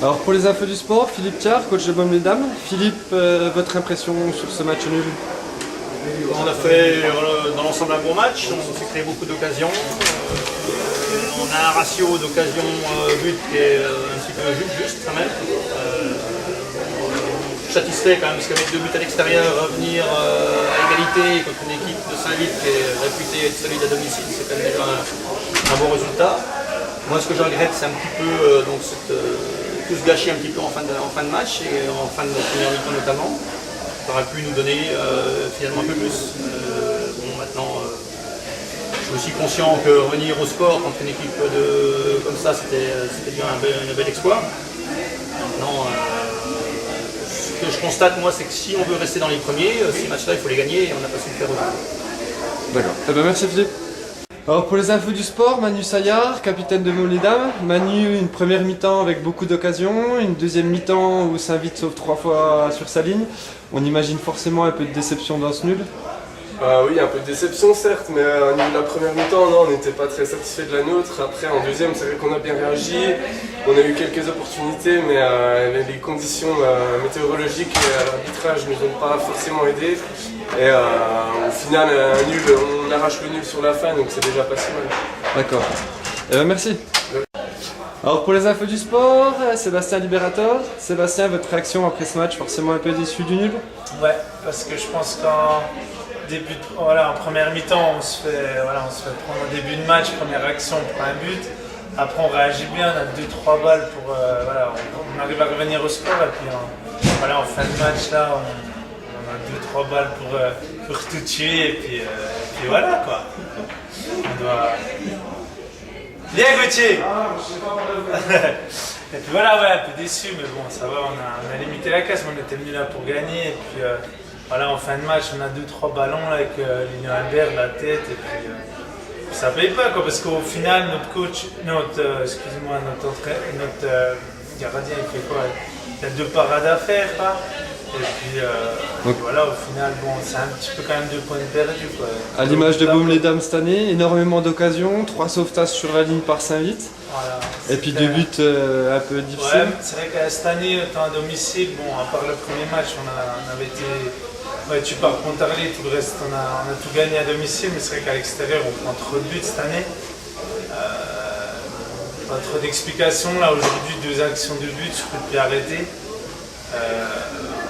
Alors pour les infos du sport, Philippe Thiard, coach de Baume-les-Dames. Philippe, votre impression sur ce match nul? On a fait dans l'ensemble un bon match, on s'est créé beaucoup d'occasions. On a un ratio d'occasion but qui est un petit peu juste quand même. Satisfait quand même parce qu'avec 2 buts à l'extérieur, revenir à égalité contre une équipe de Saint-Vith qui est réputée être solide à domicile, c'est quand même déjà un bon résultat. Moi ce que je regrette c'est un petit peu tout ce gâchis un petit peu en fin de match et en fin de première mi-temps notamment. Ça aurait pu nous donner finalement un peu plus. Bon, maintenant, je suis aussi conscient que revenir au score contre une équipe comme ça, c'était bien un bel exploit. Maintenant, ce que je constate, moi, c'est que si on veut rester dans les premiers, ces matchs-là, il faut les gagner et on n'a pas su le faire aujourd'hui. D'accord. Eh ben, merci Philippe. Alors pour les infos du sport, Manu Saillard, capitaine de Baume-les-Dames. Manu, une première mi-temps avec beaucoup d'occasions, une deuxième mi-temps où Saint-Vith sauve 3 fois sur sa ligne. On imagine forcément un peu de déception dans ce nul. Oui, un peu de déception certes, mais au niveau de la première mi-temps, non, on n'était pas très satisfait de la nôtre. Après, en deuxième, c'est vrai qu'on a bien réagi. On a eu quelques opportunités, mais les conditions météorologiques et l'arbitrage ne nous ont pas forcément aidés. Et au final, un nul, on arrache le nul sur la fin, donc c'est déjà pas si mal. D'accord. Eh ben, merci. Alors pour les infos du sport, Sébastien Liberator. Sébastien, votre réaction après ce match, forcément un peu déçu du nul? Ouais, parce que je pense en première mi-temps, on se fait prendre au début de match, première action, on prend un but. Après on réagit bien, on a 2-3 balles pour on arrive à revenir au score et puis en fin de match là on a 2-3 balles pour tout tuer et puis voilà quoi. On doit... Bien Gauthier. Et puis voilà, ouais, un peu déçu, mais bon, ça va, on a limité la casse, mais on était venu là pour gagner. Et puis en fin de match, on a 2-3 ballons là, avec Lino Albert, la tête, et puis ça paye pas quoi, parce qu'au final, notre coach, notre gardien, il fait quoi? Il a 2 parades à faire, quoi. Et puis voilà, au final, bon, c'est un petit peu quand même 2 points perdus quoi. À l'image de Baume-les-Dames cette année, énormément d'occasions, 3 sauvetages sur la ligne par Saint-Vith. Voilà, et puis 2 buts un peu difficiles. Ouais, c'est vrai qu'à cette année, étant à domicile, bon, à part le premier match, on avait été battu par Pontarlier, tout le reste, on a tout gagné à domicile, mais c'est vrai qu'à l'extérieur, on prend trop de buts cette année. Pas trop d'explications, là aujourd'hui, 2 actions de but sur coup de pied arrêté.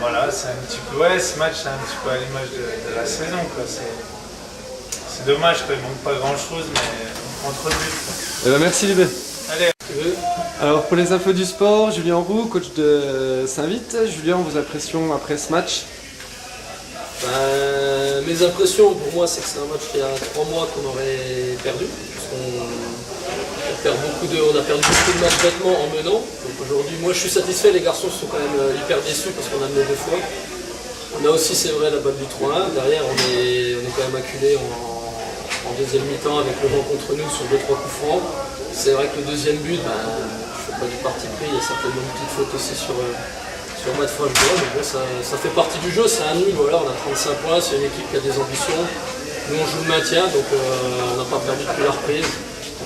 Voilà, c'est un petit peu, ce match c'est un petit peu à l'image de la saison quoi. C'est dommage quoi, il manque pas grand chose mais on prend trop de buts. Eh ben merci Libé. Allez. Alors pour les infos du sport, Julien Roux, coach de Saint-Vith. Julien, vos impressions après ce match? Mes impressions pour moi c'est que c'est un match qu'il y a 3 mois qu'on aurait perdu. On a perdu beaucoup de matchs bêtement en menant. Donc aujourd'hui, moi je suis satisfait, les garçons sont quand même hyper déçus parce qu'on a mené 2 fois. On a aussi, c'est vrai, la balle du 3-1. Derrière, on est quand même acculé en deuxième mi-temps avec le vent contre nous sur 2-3 coups francs. C'est vrai que le deuxième but, je ne fais pas du parti pris, il y a certainement une petite faute aussi sur Matt Frashbois, mais bon, ça fait partie du jeu, c'est un nul, voilà, on a 35 points, c'est une équipe qui a des ambitions. Nous on joue le maintien, donc on n'a pas perdu depuis la reprise.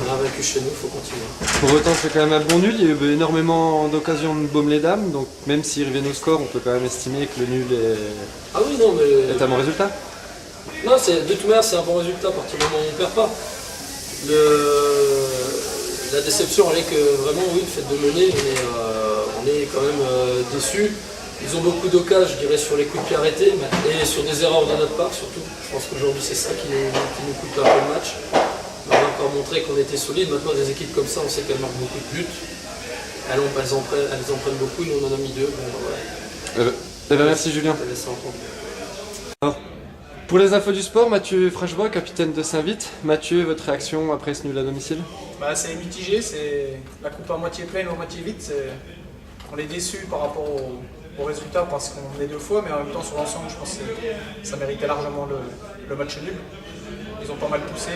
On a vaincu chez nous, il faut continuer. Pour autant, c'est quand même un bon nul. Il y a eu énormément d'occasions de Baume-les-Dames, donc même s'ils reviennent au score, on peut quand même estimer que le nul est un bon résultat. Non, de toute manière, c'est un bon résultat à partir du moment où on ne perd pas. La déception, elle est que vraiment, oui, le fait de mener, on est quand même déçus. Ils ont beaucoup d'occasions, je dirais, sur les coups de pied arrêtés et sur des erreurs de notre part surtout. Je pense qu'aujourd'hui, c'est ça qui nous coûte un peu le match. On a encore montré qu'on était solide. Maintenant, des équipes comme ça, on sait qu'elles marquent beaucoup de buts. Elles en prennent beaucoup, nous on en a mis 2. Bon, voilà. Merci Julien. Alors, pour les infos du sport, Mathieu Frashbois, capitaine de Saint-Vith. Mathieu, votre réaction après ce nul à domicile? C'est mitigé, c'est la coupe à moitié pleine ou à moitié vide. On est déçus par rapport au résultat parce qu'on est 2 fois, mais en même temps sur l'ensemble, je pense que ça méritait largement le match nul. Ils ont pas mal poussé,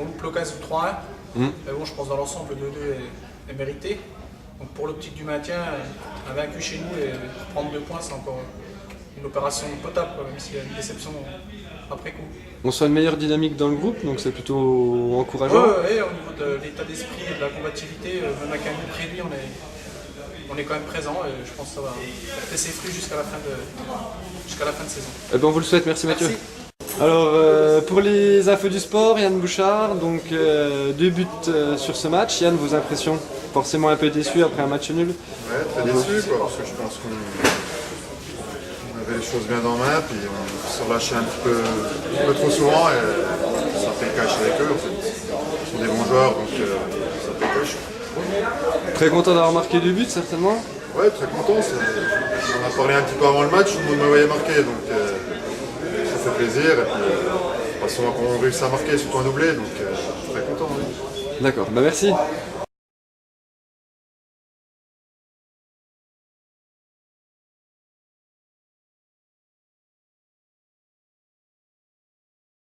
on loupe l'occasion du 3-1. Mais bon, je pense dans l'ensemble, le 2-2 est mérité. Donc pour l'optique du maintien, on a vaincu chez nous et prendre 2 points, c'est encore une opération potable, même s'il y a une déception après coup. On sent une meilleure dynamique dans le groupe, donc c'est plutôt encourageant. Ouais, au niveau de l'état d'esprit et de la combativité, même avec un groupe réduit, on est quand même présent et je pense que ça va porter ses fruits jusqu'à la fin de saison. Eh ben, on vous le souhaite, merci Mathieu. Merci. Alors pour les infos du sport, Yann Bouchard, donc 2 buts sur ce match. Yann, vos impressions? Forcément un peu déçu après un match nul. Ouais, très déçu quoi, parce que je pense qu'on avait les choses bien en main, puis on s'est relâché un peu trop souvent et ça fait le cash avec eux en fait. Ils sont des bons joueurs donc ça fait le cash. Très content d'avoir marqué 2 buts certainement. Ouais, très content. On en a parlé un petit peu avant le match, tout le monde me voyait marquer donc ça fait plaisir. Et puis pas souvent qu'on réussit à marquer, surtout un doublé, donc très content. Oui. D'accord, bah merci.